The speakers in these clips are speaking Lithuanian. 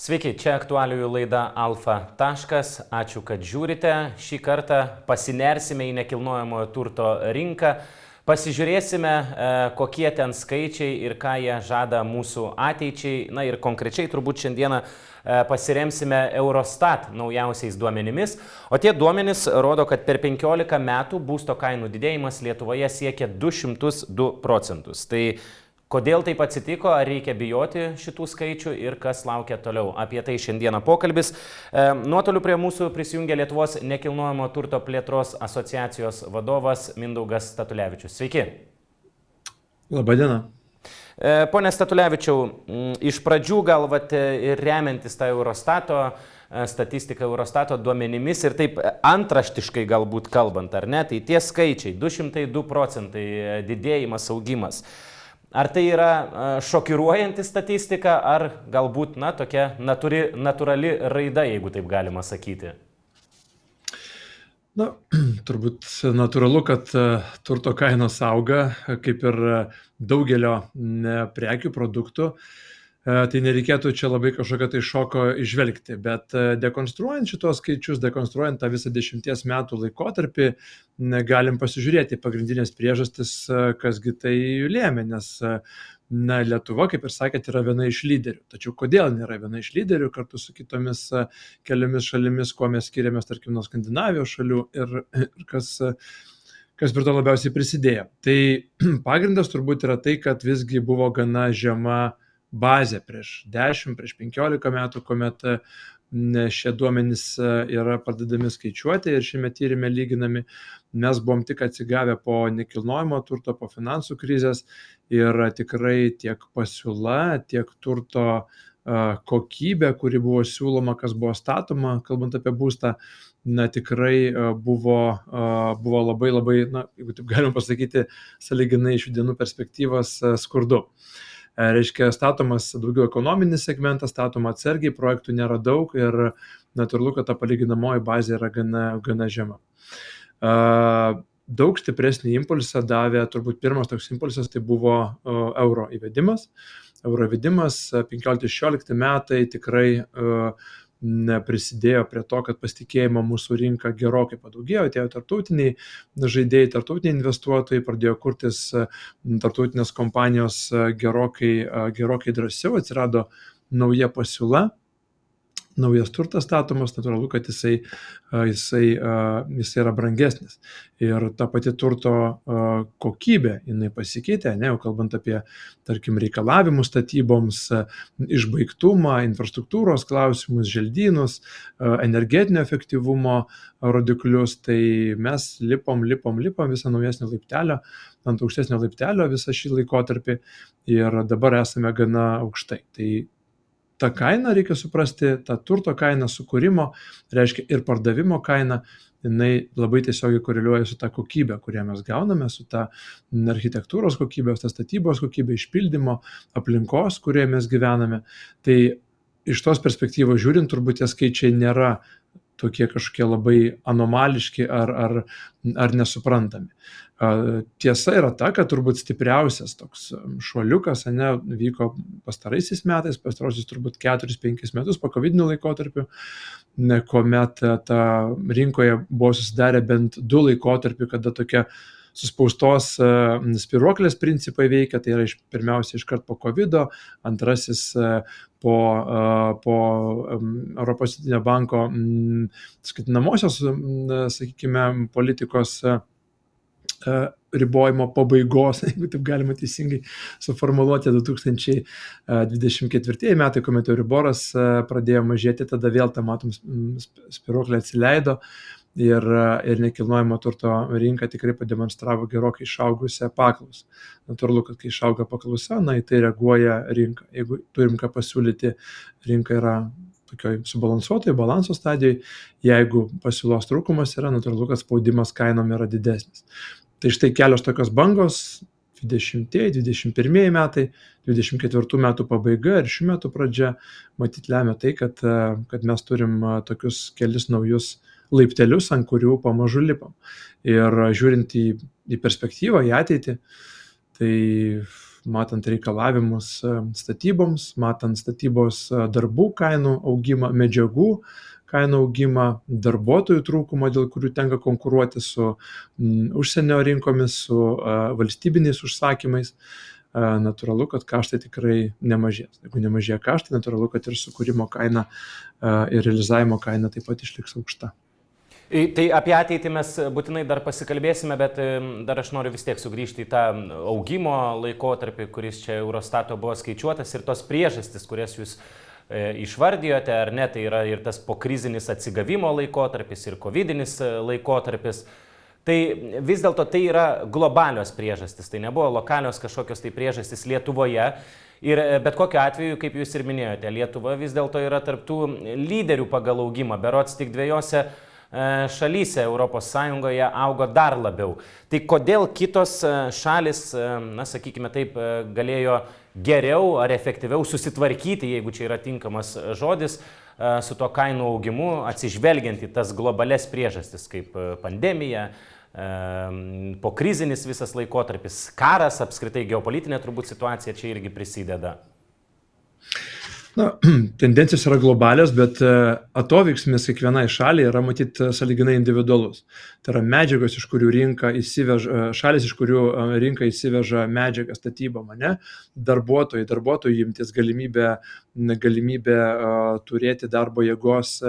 Sveiki, čia aktualijų laida Alfa taškas. Ačiū, kad žiūrite. Šį kartą pasinersime į nekilnojamojo turto rinką. Pasižiūrėsime, kokie ten skaičiai ir ką jie žada mūsų ateičiai. Na ir konkrečiai turbūt šiandieną pasiremsime Eurostat naujausiais duomenimis. O tie duomenys rodo, kad per 15 metų būsto kainų didėjimas Lietuvoje siekia 202 procentus. Tai kodėl taip atsitiko, ar reikia bijoti šitų skaičių ir kas laukia toliau? Apie tai šiandieną pokalbis. Nuotoliu prie mūsų prisijungia Lietuvos nekilnojamo turto plėtros asociacijos vadovas Mindaugas Statulevičius. Sveiki. Labadiena. Pone Statulevičiau, iš pradžių gal ir remiantis tą statistiką Eurostato duomenimis ir taip antraštiškai galbūt kalbant, ar ne, tai tie skaičiai 202 procentai didėjimas, augimas. Ar tai yra šokiruojanti statistika, ar galbūt tokia natūrali raida, jeigu taip galima sakyti? Na, turbūt natūralu, kad turto kainos auga, kaip ir daugelio prekių produktų. Tai nereikėtų čia labai kažkokio tai šoko išvelgti, bet dekonstruojant šitos skaičius, dekonstruojant tą visą 10 metų laikotarpį, galim pasižiūrėti pagrindinės priežastis, kasgi tai lėmė, nes Lietuva, kaip ir sakėt, yra viena iš lyderių. Tačiau kodėl nėra viena iš lyderių kartu su kitomis keliomis šalimis, kuo mes skiriamės, tarkim, nuo Skandinavijos šalių ir kas prie to labiausiai prisidėjo. Tai pagrindas turbūt yra tai, kad visgi buvo gana žema bazė prieš 10, prieš 15 metų, kuomet šie duomenys yra pradedami skaičiuoti ir šiame tyrime lyginami. Mes buvom tik atsigavę po nekilnojamo turto, po finansų krizės ir tikrai tiek pasiūla, tiek turto kokybė, kuri buvo siūloma, kas buvo statoma, kalbant apie būstą, tikrai buvo labai, jeigu taip galima pasakyti, sąlyginai iš šių dienų perspektyvos skurdu. Reiškia, statomas daugiau ekonominis segmentas, statoma atsargiai, projektų nėra daug ir natūralu, kad ta palyginamoji bazė yra gana žema. Daug stipresnį impulsą davė, turbūt pirmas toks impulsas, tai buvo euro įvedimas. Euro įvedimas 15-16 metai tikrai prisidėjo prie to, kad pasitikėjimo mūsų rinka gerokai padaugėjo, atėjo tarptautiniai žaidėjai, tarptautiniai investuotojai, pradėjo kurtis tarptautinės kompanijos gerokai drąsiau, atsirado nauja pasiūla, naujas turtas statomas, natūralu, kad jisai yra brangesnis. Ir ta pati turto kokybė, jinai pasikeitė, jau kalbant apie, tarkim, reikalavimus statyboms, išbaigtumą, infrastruktūros klausimus, želdynus, energetinio efektyvumo rodiklius, tai mes lipom visą naujesnio laiptelio, ant aukštesnio laiptelio visą šį laikotarpį ir dabar esame gana aukštai. Tai ta kaina, reikia suprasti, ta turto kaina sukūrimo, reiškia ir pardavimo kaina, jinai labai tiesiogiai koreliuoja su ta kokybė, kurią mes gauname, su ta architektūros kokybė, su ta statybos kokybė, išpildymo, aplinkos, kurioje mes gyvename. Tai iš tos perspektyvos žiūrint, turbūt tie skaičiai nėra tokie kažkokie labai anomališki ar nesuprantami. Tiesa yra ta, kad turbūt stipriausias toks šuoliukas vyko pastarosius turbūt 4-5 metus po kovidinių laikotarpių, kuomet ta rinkoje buvo susidarę bent 2 laikotarpiai, kada tokia suspaustos spyruoklės principai veikia, tai yra pirmiausia iškart po kovido, antrasis po Europos centrinio banko skatinamosios, sakykime, politikos ribojimo pabaigos, jeigu taip galima teisingai suformuluoti, 2024 metai, kuomet Euriboras pradėjo mažėti, tada vėl tą matom spyruoklė atsileido ir nekilnojamo turto rinka tikrai pademonstravo gerokai išaugusią paklausą. Natūralu, kad kai išauga paklausa, į tai reaguoja rinka. Jeigu turim ką pasiūlyti, rinka yra tokioj subalansuotoje balanso stadijoje, jeigu pasiūlos trūkumas yra, natūralu, kad spaudimas kainom yra didesnis. Tai štai kelios tokios bangos, 20-21 metai, 24 metų pabaiga ir šių metų pradžia, matyt, lemia tai, kad mes turim tokius kelis naujus laiptelius, ant kurių pamažu lipam. Ir žiūrint į perspektyvą, į ateitį, tai matant reikalavimus statyboms, matant statybos darbų kainų augimą, medžiagų kainų augimą, darbuotojų trūkumą, dėl kurių tenka konkuruoti su užsienio rinkomis, su valstybiniais užsakymais, natūralu, kad kaštai tikrai nemažės. Jeigu nemažėja kaštai, natūralu, kad ir sukūrimo kaina ir realizavimo kaina taip pat išliks aukšta. Tai apie ateitį mes būtinai dar pasikalbėsime, bet dar aš noriu vis tiek sugrįžti į tą augimo laikotarpį, kuris čia Eurostato buvo skaičiuotas, ir tos priežastis, kurias jūs išvardijote, ar ne, tai yra ir tas pokrizinis atsigavimo laikotarpis, ir covidinis laikotarpis. Tai vis dėlto tai yra globalios priežastis, tai nebuvo lokalios kažkokios tai priežastis Lietuvoje. Ir bet kokiu atveju, kaip jūs ir minėjote, Lietuva vis dėlto yra tarptų lyderių pagal augimą, berods tik 2 šalyse Europos Sąjungoje augo dar labiau. Tai kodėl kitos šalis, na sakykime taip, galėjo geriau ar efektyviau susitvarkyti, jeigu čia yra tinkamas žodis, su to kainų augimu, atsižvelgiant į tas globales priežastis, kaip pandemija, pokrizinis visas laikotarpis, karas, apskritai geopolitinė turbūt situacija čia irgi prisideda. Na, tendencijos yra globalios, bet atoveiksmis kiekvienai šaliai yra matyti sąlyginai individualus. Tai yra medžiagos, iš kurių rinka įsiveža, šalis, iš kurių rinka įsiveža medžiagą statybą, darbuotojų imtis, galimybė turėti darbo jėgos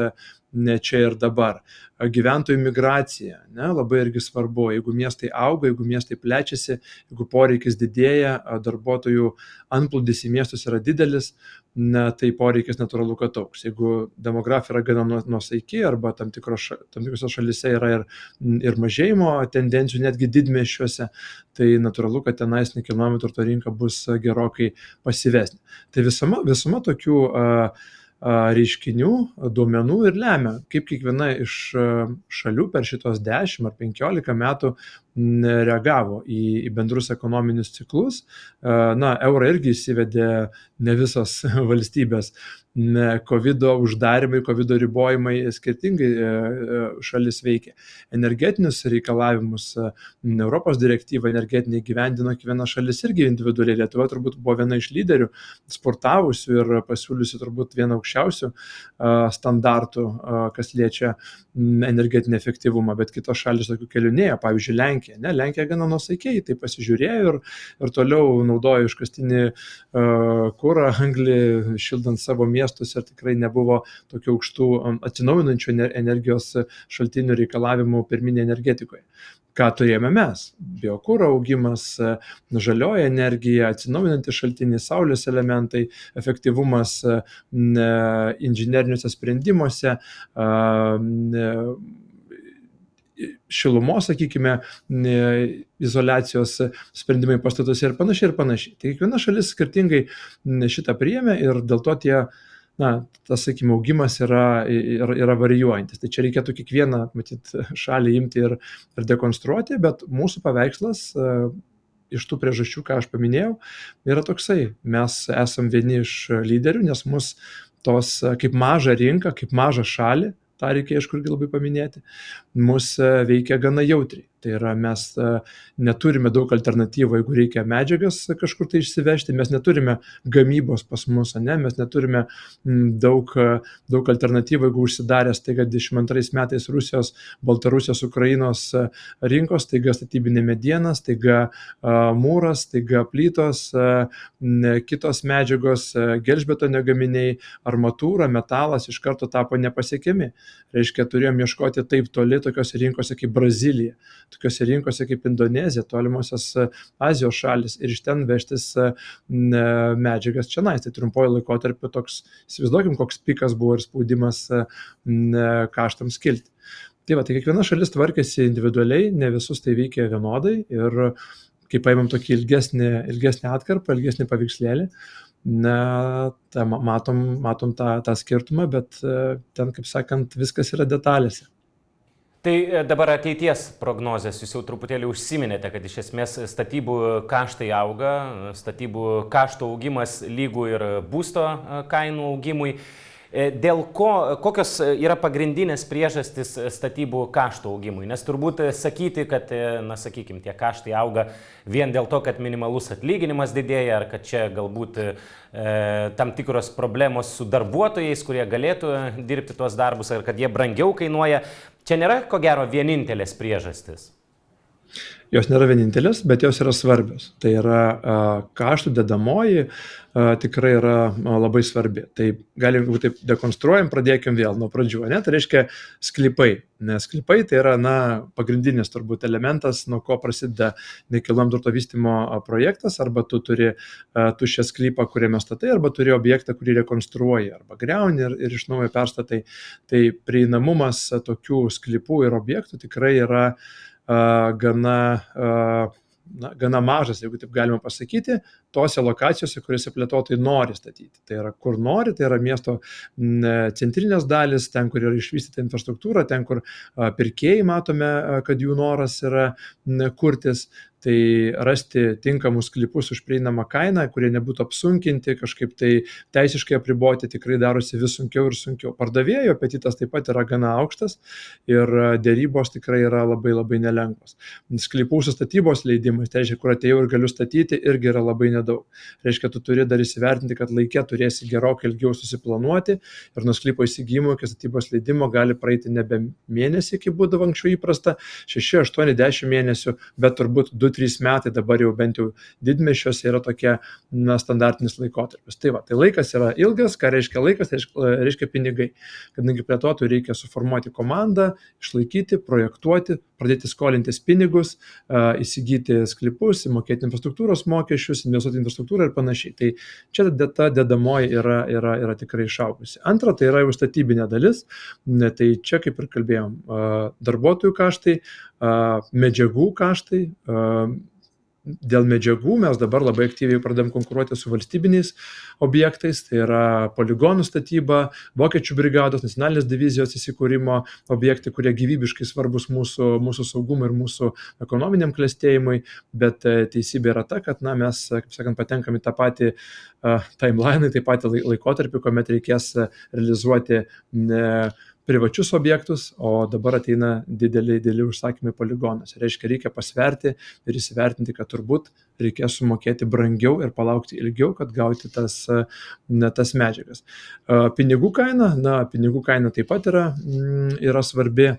ne čia ir dabar. Gyventojų migracija, labai irgi svarbu. Jeigu miestai auga, jeigu miestai plečiasi, jeigu poreikis didėja, darbuotojų antplūdis į miestus yra didelis, tai poreikis natūralu, kad augs. Jeigu demografija yra gana nuosaiki arba tam tikrose šalyse yra ir mažėjimo tendencijų, netgi didmiesčiuose, tai natūralu, kad tenais nekilnojamo turto rinka bus gerokai pasyvesnė. Tai visuma tokių reiškinių, duomenų ir lemia, kaip kiekviena iš šalių per šitos 10 ar 15 metų reagavo į bendrus ekonominius ciklus. Eurą irgi įsivedė ne visos valstybės. Covido uždarimai, Covido ribojimai skirtingai šalis veikia. Energetinius reikalavimus Europos direktyvą energetinį gyvendino kiekviena šalis irgi individualiai. Lietuva turbūt buvo viena iš lyderių, sportavusių ir pasiūliusių turbūt vieną aukščiausių standartų, kas liečia energetinį efektyvumą, bet kitos šalis tokių kelių nėjo, pavyzdžiui Lenkija. Lenkija gana nuosaikiai tai pasižiūrėjo ir toliau naudojo iškastinį kurą, anglį, šildant savo miestus, ir tikrai nebuvo tokių aukštų atsinaujinančių energijos šaltinių reikalavimų pirminėje energetikoje. Ką turėjome mes? Biokuro augimas, žalioji energija, atsinaujinantys šaltiniai, saulės elementai, efektyvumas inžineriniuose sprendimuose, šilumos, sakykime, izoliacijos sprendimai pastatuose ir panašiai. Tai kiekviena šalis skirtingai šitą priėmė ir dėl to tas, sakykime, augimas yra varijuojantis. Tai čia reikėtų kiekvieną, šalį imti ir dekonstruoti, bet mūsų paveikslas iš tų priežasčių, ką aš paminėjau, yra toksai. Mes esam vieni iš lyderių, nes mus tos kaip mažą rinką, kaip mažą šalį, tą reikia aišku irgi labai paminėti, mus veikia gana jautriai. Tai yra, mes neturime daug alternatyvų, jeigu reikia medžiagas kažkur tai išsivežti, mes neturime gamybos pas mus, mes neturime daug alternatyvų, jeigu užsidaręs taiga 22 metais Rusijos, Baltarusijos, Ukrainos rinkos, taiga statybinė mediena, taiga mūras, taiga plytos, kitos medžiagos, gelžbetonio gaminiai, armatūra, metalas iš karto tapo nepasiekiami. Reiškia, turėjom ieškoti taip toli tokiose rinkose kaip Brazilija, tokiose rinkose kaip Indonezija, tolimosios Azijos šalis, ir iš ten vežtis medžiagas čionais. Tai trumpojo laikotarpiu toks, įsivaizduokim, koks pikas buvo ir spaudimas kaštams kilti. Tai kiekviena šalis tvarkėsi individualiai, ne visus tai veikia vienodai, ir kai paimam tokį ilgesnį atkarpą, ilgesnį paveikslėlį, matom tą skirtumą, bet ten, kaip sakant, viskas yra detalėse. Tai dabar ateities prognozės, jūs jau truputėlį užsiminėte, kad iš esmės statybų kaštai auga, statybų kaštų augimas lygų ir būsto kainų augimui. Kokios yra pagrindinės priežastys statybų kaštų augimui? Nes turbūt sakyti, kad, sakykime, tie kaštai auga vien dėl to, kad minimalus atlyginimas didėja, ar kad čia galbūt tam tikros problemos su darbuotojais, kurie galėtų dirbti tuos darbus, ar kad jie brangiau kainuoja. Čia nėra, ko gero, vienintelės priežastis. Jos nėra vienintelės, bet jos yra svarbios. Tai yra kaštų dedamoji tikrai yra labai svarbi. Tai galim, jeigu taip dekonstruojam, pradėkim vėl nuo pradžių. Ne? Tai reiškia sklypai. Nes sklypai tai yra pagrindinis turbūt elementas, nuo ko prasideda nekilnojamo turto vystymo projektas, arba tu turi tuščią sklypą, kuriame statai, arba turi objektą, kurį rekonstruoji, arba griauni ir iš naujo perstatai. Tai prieinamumas tokių sklypų ir objektų tikrai yra gana mažas, jeigu taip galima pasakyti, tose lokacijose, kuriuose plėtotojai nori statyti. Tai yra, kur nori, tai yra miesto centrinės dalis, ten, kur yra išvystyta infrastruktūra, ten, kur pirkėjai matome, kad jų noras yra kurtis. Tai rasti tinkamus sklypus už prieinamą kainą, kurie nebūtų apsunkinti, kažkaip tai teisiškai apriboti, tikrai darosi vis sunkiau ir sunkiau. Pardavėjo apetitas taip pat yra gana aukštas ir dėrybos tikrai yra labai labai nelengvos. Sklypų statybos leidimai, tai reiškia, kur atėjau ir galiu statyti, irgi yra labai nedaug. Reiškia, tu turi dar įsivertinti, kad laikė turėsi gerokai ilgiau susiplanuoti ir nuo sklypo įsigijimo iki statybos leidimo gali praeiti nebe mėnesį, kaip būdavo anksčiau įprasta, 6, 8, 10 mėnesių, bet turbūt 2-3 metai dabar jau bent jau didmiesčiuose yra tokia standartinis laikotarpis. Tai laikas yra ilgas, ką reiškia laikas, reiškia pinigai. Kadangi plėtotojui reikia suformuoti komandą, išlaikyti, projektuoti, pradėti skolintis pinigus, įsigyti sklypus, mokėti infrastruktūros mokesčius, investuoti infrastruktūrą ir panašiai. Tai čia ta dedamoji yra tikrai išaugusi. Antra, tai yra jau statybinė dalis. Tai čia, kaip ir kalbėjom, darbuotojų kaštai, medžiagų kaštai. Dėl medžiagų mes dabar labai aktyviai pradedam konkuruoti su valstybiniais objektais, tai yra poligonų statyba, vokiečių brigados, nacionalinės divizijos įsikūrimo objektai, kurie gyvybiškai svarbus mūsų saugumui ir mūsų ekonominiam klestėjimui, bet teisybė yra ta, kad mes, kaip sakant, patenkam į tą patį timeline, tą patį laikotarpį, kuomet reikės realizuoti privačius objektus, o dabar ateina dideli užsakymai poligonuose. Reiškia, reikia pasverti ir įsivertinti, kad turbūt reikės sumokėti brangiau ir palaukti ilgiau, kad gauti tas medžiagas. Pinigų kaina taip pat yra svarbi.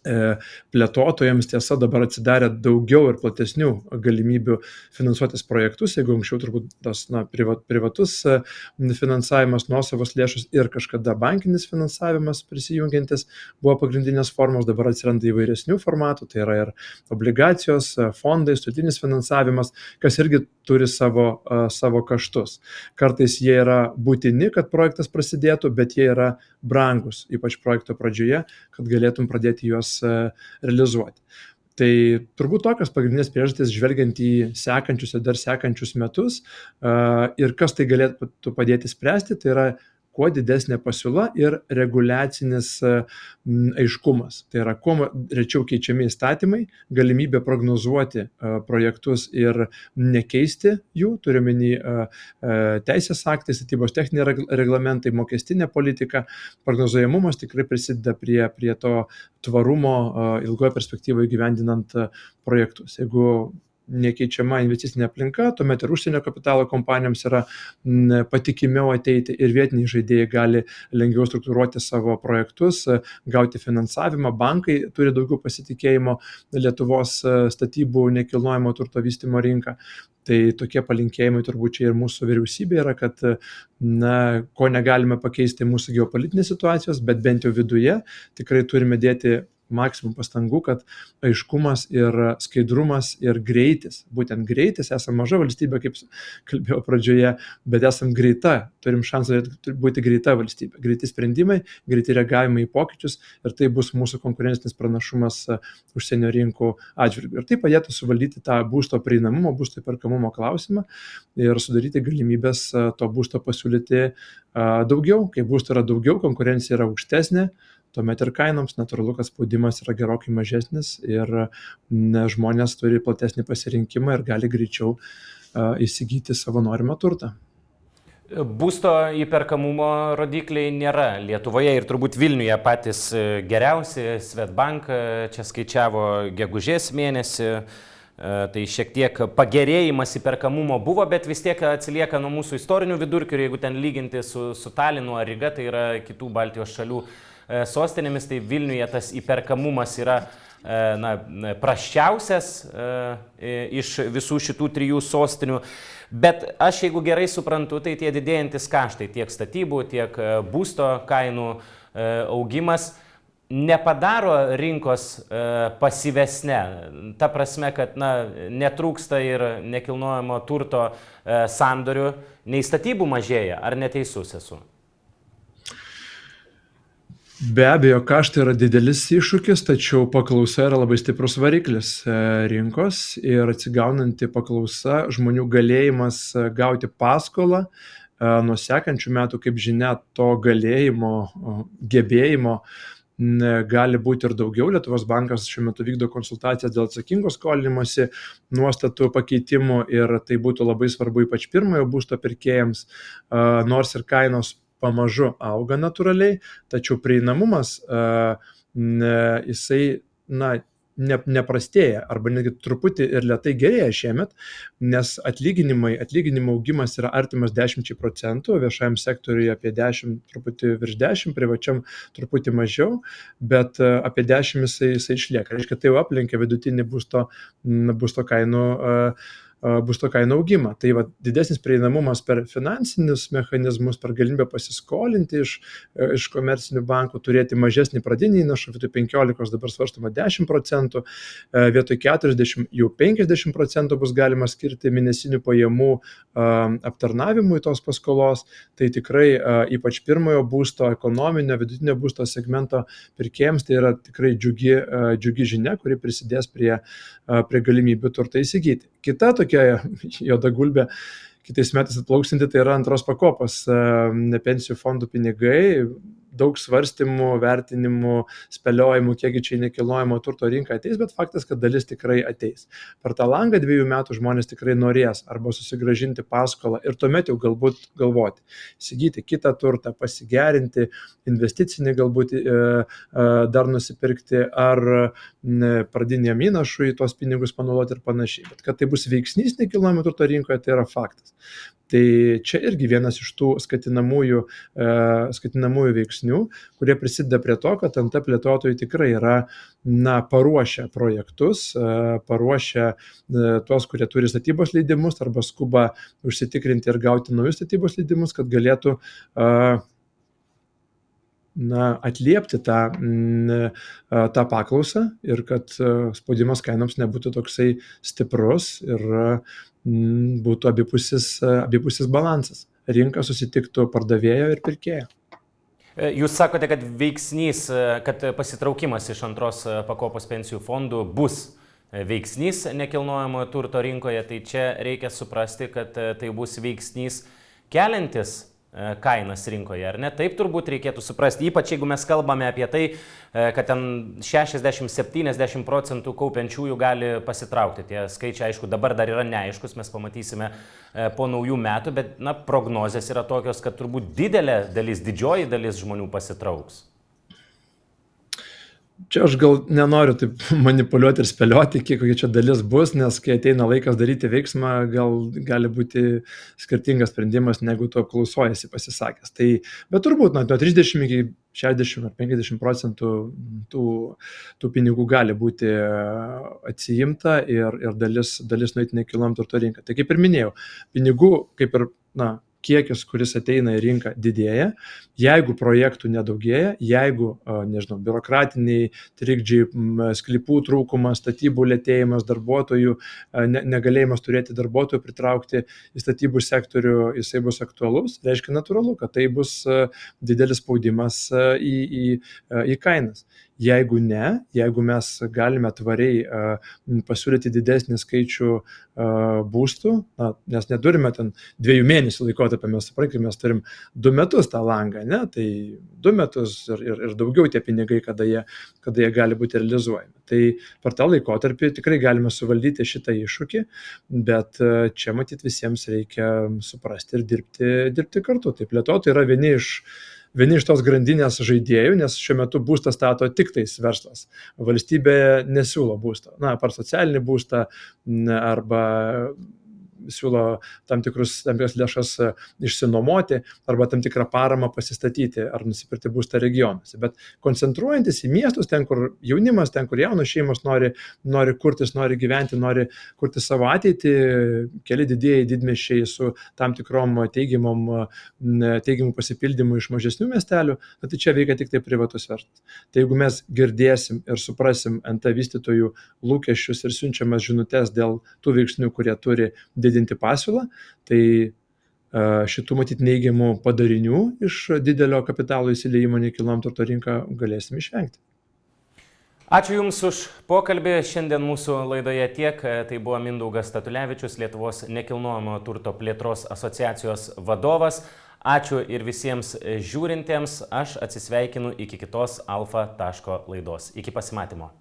Plėtotojams tiesa dabar atsidarė daugiau ir platesnių galimybių finansuotis projektus, jeigu anksčiau turbūt tas privatus finansavimas, nuosavos lėšos ir kažkada bankinis finansavimas prisijungiantis buvo pagrindinės formos, dabar atsiranda įvairesnių formatų, tai yra ir obligacijos, fondai, studentinis finansavimas, kas irgi turi savo kaštus. Kartais jie yra būtini, kad projektas prasidėtų, bet jie yra brangus, ypač projekto pradžioje, kad galėtum pradėti juos realizuoti. Tai turbūt tokios pagrindinės priežastys žvelgiant į sekančius ir dar sekančius metus ir kas tai galėtų padėti spręsti, tai yra kuo didesnė pasiūla ir reguliacinis aiškumas. Tai yra, kuo rečiau keičiami įstatymai, galimybė prognozuoti projektus ir nekeisti jų, turiuomenį teisės aktai, statybos techniniai reglamentai, mokestinė politika, prognozuojamumas tikrai prisideda prie to tvarumo ilgoje perspektyvoje įgyvendinant projektus. Jeigu nekeičiama investicinė aplinka, tuomet ir užsienio kapitalo kompanijoms yra patikimiau ateiti ir vietiniai žaidėjai gali lengviau struktūruoti savo projektus, gauti finansavimą, bankai turi daugiau pasitikėjimo Lietuvos statybų nekilnojamo turto vystymo rinką. Tai tokie palinkėjimai turbūt čia ir mūsų vyriausybė yra, kad ko negalime pakeisti mūsų geopolitinės situacijos, bet bent jau viduje tikrai turime dėti maksimum pastangų, kad aiškumas ir skaidrumas ir greitis, būtent greitis, esame maža valstybė, kaip kalbėjau pradžioje, bet esame greita, turim šansą būti greita valstybė, greiti sprendimai, greiti reagavimai į pokyčius ir tai bus mūsų konkurencinis pranašumas užsienio rinkų atžvilgiu. Ir tai padėtų suvaldyti tą būsto prieinamumo, būsto įperkamumo klausimą ir sudaryti galimybės to būsto pasiūlyti daugiau. Kai būsto yra daugiau, konkurencija yra aukštesnė, tuomet ir kainoms natūralu, kad spaudimas yra gerokai mažesnis ir žmonės turi platesnį pasirinkimą ir gali greičiau įsigyti savo norimą turtą. Būsto įperkamumo rodikliai nėra Lietuvoje ir turbūt Vilniuje patys geriausi. Swedbank čia skaičiavo gegužės mėnesį, tai šiek tiek pagerėjimas įperkamumo buvo, bet vis tiek atsilieka nuo mūsų istorinių vidurkių ir jeigu ten lyginti su Talinu ar Ryga, tai yra kitų Baltijos šalių sostinėmis, tai Vilniuje tas įperkamumas yra prasčiausias iš visų šitų 3 sostinių. Bet aš, jeigu gerai suprantu, tai tie didėjantis kaštai, tiek statybų, tiek būsto kainų augimas nepadaro rinkos pasyvesnę. Ta prasme, kad netrūksta ir nekilnojamo turto sandorių, nei statybų mažėja. Ar neteisus esu? Be abejo, kaštai yra didelis iššūkis, tačiau paklausa yra labai stiprus variklis rinkos ir atsigaunanti paklausa, žmonių galėjimas gauti paskolą nuo sekančių metų, kaip žinia, to galėjimo, gebėjimo gali būti ir daugiau. Lietuvos bankas šiuo metu vykdo konsultacijas dėl atsakingo skolinimosi nuostatų pakeitimų ir tai būtų labai svarbu ypač pirmojo būsto pirkėjams, nors ir kainos pamažu auga natūraliai, tačiau prieinamumas jisai neprastėja arba netgi truputį ir lėtai gerėja šiemet, nes atlyginimo augimas yra artimas 10%, viešajam sektoriuje apie 10, truputį virš 10, privačiam truputį mažiau, bet apie 10 jisai išlieka. Reiškia, tai jau aplenkia vidutinį būsto kainų augimą. Tai didesnis prieinamumas per finansinius mechanizmus, per galimybę pasiskolinti iš komercinių bankų, turėti mažesnį pradinį įnašą, vietoj 15 dabar svarstoma 10%, vietoj 40 jau 50% bus galima skirti mėnesinių pajamų aptarnavimui tos paskolos. Tai tikrai ypač pirmojo būsto, ekonominio, vidutinio būsto segmento pirkėjams tai yra tikrai džiugi žinia, kuri prisidės prie galimybių turtą įsigyti. Kita tokia juoda gulbė kitais metais atplauksinti, tai yra antros pakopos pensijų fondų pinigai. Daug svarstymų, vertinimų, spėliojimų, kiekgi čia nekilnojamo turto rinka ateis, bet faktas, kad dalis tikrai ateis. Per tą langą 2 metų žmonės tikrai norės arba susigrąžinti paskolą ir tuomet jau galbūt galvoti, įsigyti kitą turtą, pasigerinti, investicinį galbūt dar nusipirkti ar pradiniam įnašui tuos pinigus panaudoti ir panašiai. Bet kad tai bus veiksnys nekilnojamo turto rinkoje, tai yra faktas. Tai čia irgi vienas iš tų skatinamųjų veiksnių, kurie prisideda prie to, kad NT plėtotojai tikrai yra paruošę projektus, paruošę tuos, kurie turi statybos leidimus arba skuba užsitikrinti ir gauti naujus statybos leidimus, kad galėtų atliepti tą paklausą ir kad spaudimas kainoms nebūtų toksai stiprus ir būtų abipusis balansas. Rinka susitiktų pardavėjo ir pirkėjo. Jūs sakote, kad veiksnys, kad pasitraukimas iš antros pakopos pensijų fondų bus veiksnys nekilnojamojo turto rinkoje, tai čia reikia suprasti, kad tai bus veiksnys keliantis kainas rinkoje, ar ne? Taip turbūt reikėtų suprasti, ypač jeigu mes kalbame apie tai, kad ten 60-70% kaupiančiųjų gali pasitraukti. Tie skaičiai, aišku, dabar dar yra neaiškus, mes pamatysime po naujų metų, bet prognozės yra tokios, kad turbūt didžioji dalis žmonių pasitrauks. Čia aš gal nenoriu taip manipuliuoti ir spėlioti, kokia čia dalis bus, nes kai ateina laikas daryti veiksmą, gali būti skirtingas sprendimas, negu tu apklausojiesi pasisakęs. Bet turbūt nuo 30 iki 60 ar 50% tų pinigų gali būti atsiimta ir dalis nueiti nekilnojamo turto rinką. Tai kaip ir minėjau, pinigų kaip ir kiekis, kuris ateina į rinką, didėja. Jeigu projektų nedaugėja, jeigu, biurokratiniai trikdžiai, sklypų trūkumas, statybų lėtėjimas, darbuotojų, negalėjimas turėti darbuotojų pritraukti į statybų sektorių, jisai bus aktualus, reiškia natūralu, kad tai bus didelis spaudimas į kainas. Jeigu ne, jeigu mes galime tvariai pasiūlyti didesnį skaičių būstų, nes neturime ten 2 mėnesių laikotarpį, mes suprankime, mes turim 2 metus tą langą, ne? Tai 2 metus ir daugiau tie pinigai, kada jie gali būti realizuojami. Tai per tą laikotarpį tikrai galime suvaldyti šitą iššūkį, bet čia matyt visiems reikia suprasti ir dirbti kartu. Tai plėtotojai yra vieni iš tos grandinės žaidėjų, nes šiuo metu būstą stato tik tais verslas. Valstybė nesiūlo būsto. Per socialinį būstą arba siūlo tam tikras lėšas išsinuomoti arba tam tikrą paramą pasistatyti ar nusipirkti būstą regionuose. Bet koncentruojantis į miestus, ten kur jaunimas, ten kur jaunos šeimos nori kurtis, nori gyventi, nori kurti savo ateitį, keli didieji didmiesčiai su tam tikrom teigiamų pasipildymų iš mažesnių miestelių, tai čia veikia tik tai privatus verslas. Tai jeigu mes girdėsim ir suprasim NT vystytojų lūkesčius ir siunčiamas žinutes dėl tų veiksnių, kurie turi didinti pasiūlą, tai šitų matyti neigiamų padarinių iš didelio kapitalo įsileimo nekilnojamo turto rinką galėsim išvengti. Ačiū Jums už pokalbį. Šiandien mūsų laidoje tiek. Tai buvo Mindaugas Statulevičius, Lietuvos nekilnojamo turto plėtros asociacijos vadovas. Ačiū ir visiems žiūrintiems. Aš atsisveikinu iki kitos Alfa taško laidos. Iki pasimatymo.